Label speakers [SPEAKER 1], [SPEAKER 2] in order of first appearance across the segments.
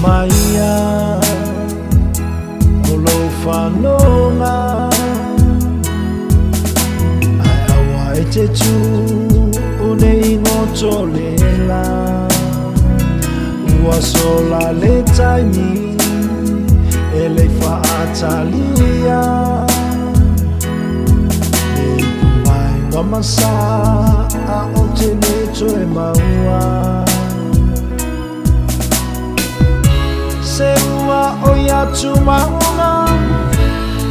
[SPEAKER 1] Maya Olo whanonga Ai awa e te tū Une ingo tolela Ua sola le taimi E le whaatalia E mai wa masa A o te neto e maua Se ua o iatu maunga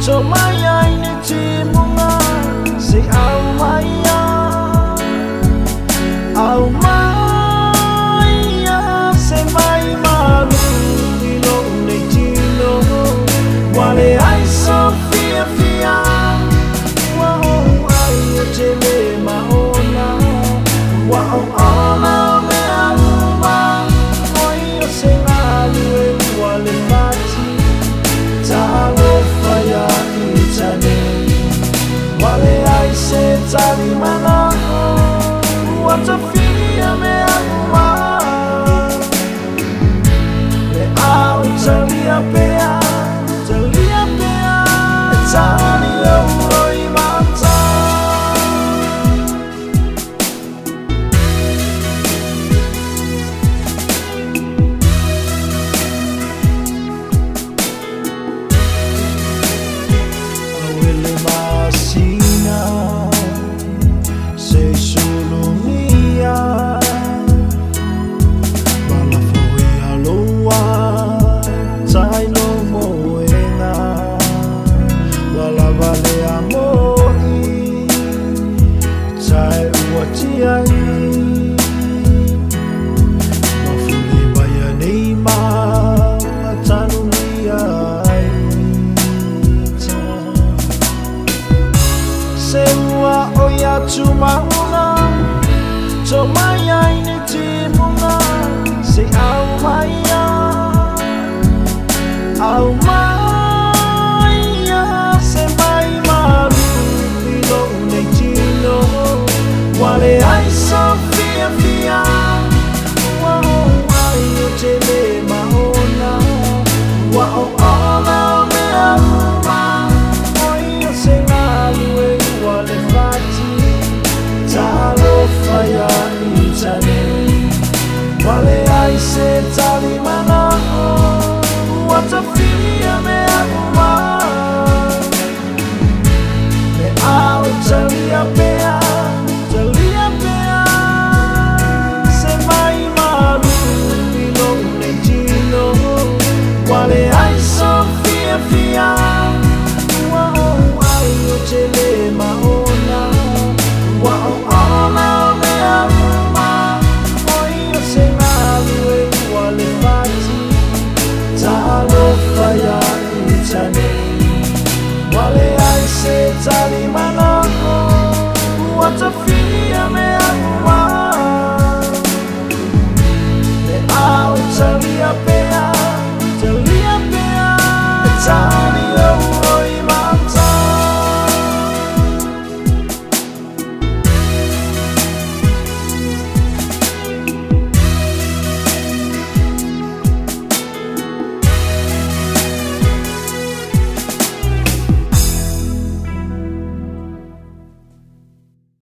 [SPEAKER 1] To mai ai ni timunga Se au mai a Au mai a Se mai malu Ilo nei tino Wale ai so fia fia Wa o ai o te le maona Wa o ona me aluma Oi o se ngalu e wale mati Talo faya i tane Wale ai se tali mana Wata fia me aluma Me au talia pea Talia pea Tali o roi mata Awele masina Se sulungia Wala foi aloa Tai no moenga Wala vale amoi Tai uatiai Mafule baya neima Tanunia Se ua o iatu maunga To mai ai ni timunga Se au mai a Au mai a Se mai maru Ilo nei tino Wale ai so fia fia Wa o ai o te le maona Wa o ona me aluma Oi o se ngalu e wale fati Talo faya i tane Wale ai se tali mana Wata fia me aluma Me au talia pea Talia pea Se mai maru Ilo nei tino Wale ai so fia fia Wa o ai o te le maona Wa o ona me aluma Oi o se ngalu e wale fati Talo faya i tane Wale ai se tali mana Wata fia me aluma Me au talia pea Talia pea Tali